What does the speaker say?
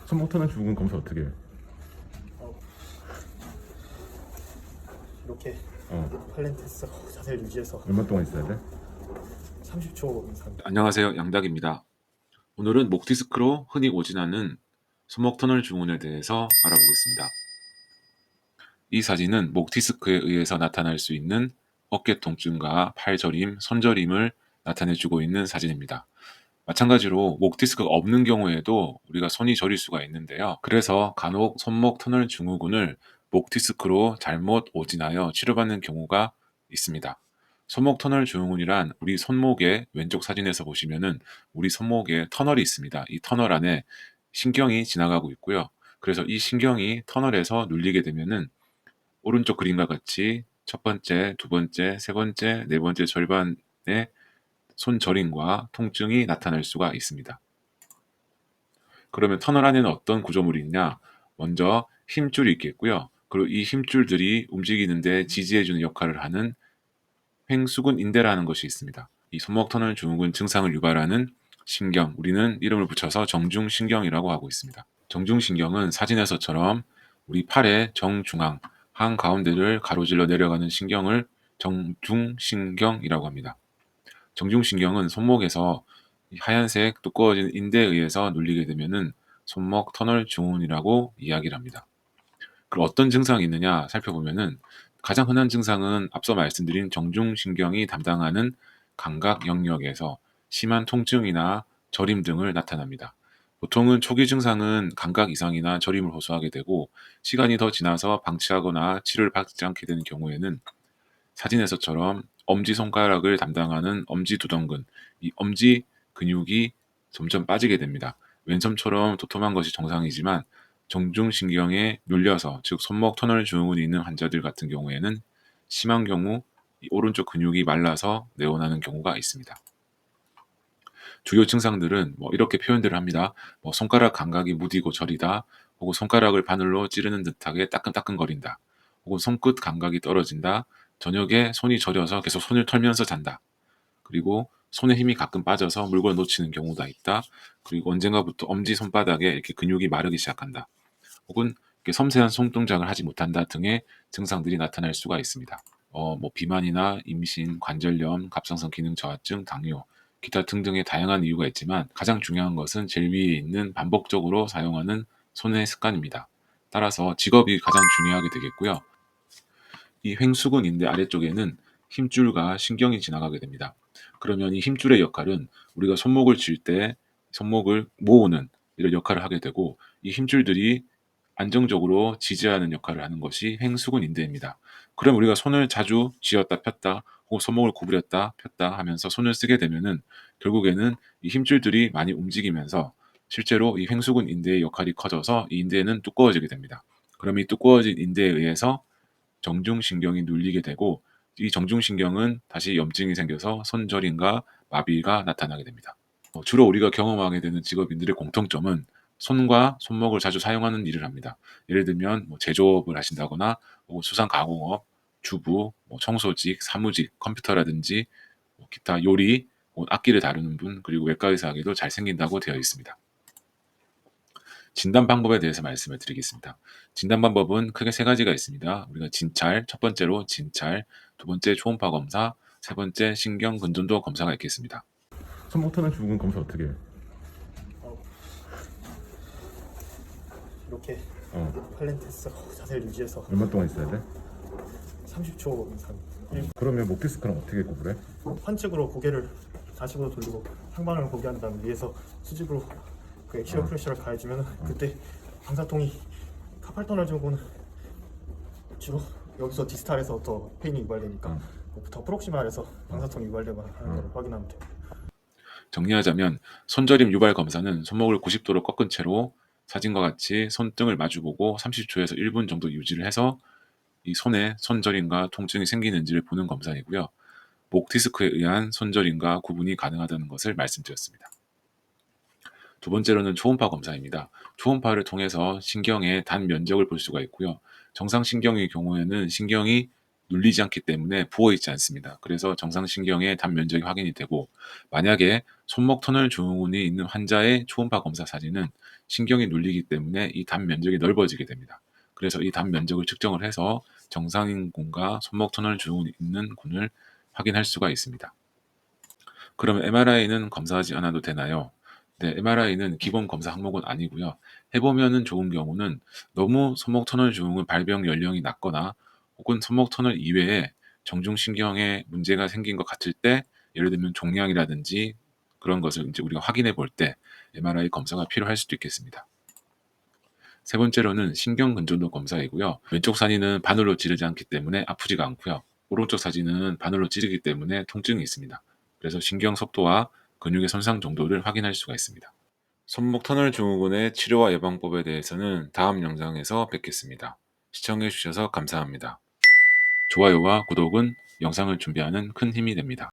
손목 터널 증후군 검사 어떻게 해? 어, 이렇게 어. 팔렌테스 자세를 유지해서 얼마 동안 있어야 돼? 30초 이상. 안녕하세요. 양닭입니다. 오늘은 목 디스크로 흔히 오진하는 손목 터널 증후군에 대해서 알아보겠습니다. 이 사진은 목 디스크에 의해서 나타날 수 있는 어깨 통증과 팔 저림, 손 저림을 나타내주고 있는 사진입니다. 마찬가지로 목 디스크가 없는 경우에도 우리가 손이 저릴 수가 있는데요. 그래서 간혹 손목 터널 증후군을 목 디스크로 잘못 오진하여 치료받는 경우가 있습니다. 손목 터널 증후군이란 우리 손목의 왼쪽 사진에서 보시면은 우리 손목에 터널이 있습니다. 이 터널 안에 신경이 지나가고 있고요. 그래서 이 신경이 터널에서 눌리게 되면은 오른쪽 그림과 같이 첫 번째, 두 번째, 세 번째, 네 번째 절반의 손 저림과 통증이 나타날 수가 있습니다. 그러면 터널 안에는 어떤 구조물이 있냐? 먼저 힘줄이 있겠고요. 그리고 이 힘줄들이 움직이는데 지지해주는 역할을 하는 횡수근 인대라는 것이 있습니다. 이 손목 터널 증후군 증상을 유발하는 신경, 우리는 이름을 붙여서 정중신경이라고 하고 있습니다. 정중신경은 사진에서처럼 우리 팔의 정중앙, 한가운데를 가로질러 내려가는 신경을 정중신경이라고 합니다. 정중신경은 손목에서 하얀색 두꺼워진 인대에 의해서 눌리게 되면은 손목 터널 증후군이라고 이야기를 합니다. 그럼 어떤 증상이 있느냐 살펴보면은 가장 흔한 증상은 앞서 말씀드린 정중신경이 담당하는 감각 영역에서 심한 통증이나 저림 등을 나타납니다. 보통은 초기 증상은 감각 이상이나 저림을 호소하게 되고 시간이 더 지나서 방치하거나 치료를 받지 않게 되는 경우에는 사진에서처럼 엄지손가락을 담당하는 엄지두덩근, 이 엄지 근육이 점점 빠지게 됩니다. 왼손처럼 도톰한 것이 정상이지만 정중신경에 눌려서, 즉 손목 터널 증후군이 있는 환자들 같은 경우에는 심한 경우 이 오른쪽 근육이 말라서 내원하는 경우가 있습니다. 주요 증상들은 이렇게 표현들을 합니다. 손가락 감각이 무디고 저리다, 혹은 손가락을 바늘로 찌르는 듯하게 따끔따끔거린다, 혹은 손끝 감각이 떨어진다, 저녁에 손이 저려서 계속 손을 털면서 잔다, 그리고 손에 힘이 가끔 빠져서 물건을 놓치는 경우가 있다, 그리고 언젠가부터 엄지 손바닥에 이렇게 근육이 마르기 시작한다, 혹은 이렇게 섬세한 손동작을 하지 못한다 등의 증상들이 나타날 수가 있습니다. 비만이나 임신, 관절염, 갑상선 기능 저하증, 당뇨, 기타 등등의 다양한 이유가 있지만 가장 중요한 것은 제일 위에 있는 반복적으로 사용하는 손의 습관입니다. 따라서 직업이 가장 중요하게 되겠고요. 이 횡수근 인대 아래쪽에는 힘줄과 신경이 지나가게 됩니다. 그러면 이 힘줄의 역할은 우리가 손목을 쥘 때 손목을 모으는 이런 역할을 하게 되고, 이 힘줄들이 안정적으로 지지하는 역할을 하는 것이 횡수근 인대입니다. 그럼 우리가 손을 자주 쥐었다 폈다 혹은 손목을 구부렸다 폈다 하면서 손을 쓰게 되면은 결국에는 이 힘줄들이 많이 움직이면서 실제로 이 횡수근 인대의 역할이 커져서 이 인대는 두꺼워지게 됩니다. 그럼 이 두꺼워진 인대에 의해서 정중신경이 눌리게 되고, 이 정중신경은 다시 염증이 생겨서 손저림과 마비가 나타나게 됩니다. 주로 우리가 경험하게 되는 직업인들의 공통점은 손과 손목을 자주 사용하는 일을 합니다. 예를 들면 제조업을 하신다거나 혹은 수상가공업, 주부, 청소직, 사무직, 컴퓨터라든지 기타 요리, 혹은 악기를 다루는 분, 그리고 외과 의사에게도 잘 생긴다고 되어 있습니다. 진단 방법에 대해서 말씀을 드리겠습니다. 진단 방법은 크게 세 가지가 있습니다. 우리가 진찰, 첫 번째로 진찰, 두 번째 초음파 검사, 세 번째 신경 근전도 검사가 있겠습니다. 손목 터널 증후군 검사 어떻게 해? 어, 이렇게 어. 팔렌테스 자세를 유지해서 얼마 동안 있어야 돼? 30초 이상. 그러면 목 디스크는 어떻게 구분해? 환측으로 고개를 좌식으로 돌리고 상반을 보게 한 다음에 위에서 수직으로 그 액시얼 프레셔를 가해주면 그때 방사통이 카팔 터널 증후군은 주로 여기서 디스탈에서 더 페인이 유발되니까 더 프록시말에서 방사통이 유발되거나 하는 걸 확인하면 돼요. 정리하자면 손저림 유발 검사는 손목을 90도로 꺾은 채로 사진과 같이 손등을 마주보고 30초에서 1분 정도 유지를 해서 이 손에 손저림과 통증이 생기는지를 보는 검사이고요. 목 디스크에 의한 손저림과 구분이 가능하다는 것을 말씀드렸습니다. 두 번째로는 초음파 검사입니다. 초음파를 통해서 신경의 단 면적을 볼 수가 있고요. 정상 신경의 경우에는 신경이 눌리지 않기 때문에 부어있지 않습니다. 그래서 정상신경의 단면적이 확인이 되고, 만약에 손목 터널 증후군이 있는 환자의 초음파 검사 사진은 신경이 눌리기 때문에 이 단면적이 넓어지게 됩니다. 그래서 이 단면적을 측정을 해서 정상인 군과 손목 터널 증후군이 있는 군을 확인할 수가 있습니다. 그러면 MRI는 검사하지 않아도 되나요? 네, MRI는 기본 검사 항목은 아니고요. 해보면은 좋은 경우는 너무 손목 터널 증후군 발병 연령이 낮거나 혹은 손목 터널 이외에 정중신경에 문제가 생긴 것 같을 때, 예를 들면 종양이라든지 그런 것을 이제 우리가 확인해 볼 때 MRI 검사가 필요할 수도 있겠습니다. 세 번째로는 신경 근전도 검사이고요. 왼쪽 사진은 바늘로 찌르지 않기 때문에 아프지가 않고요. 오른쪽 사진은 바늘로 찌르기 때문에 통증이 있습니다. 그래서 신경 속도와 근육의 손상 정도를 확인할 수가 있습니다. 손목 터널 증후군의 치료와 예방법에 대해서는 다음 영상에서 뵙겠습니다. 시청해 주셔서 감사합니다. 좋아요와 구독은 영상을 준비하는 큰 힘이 됩니다.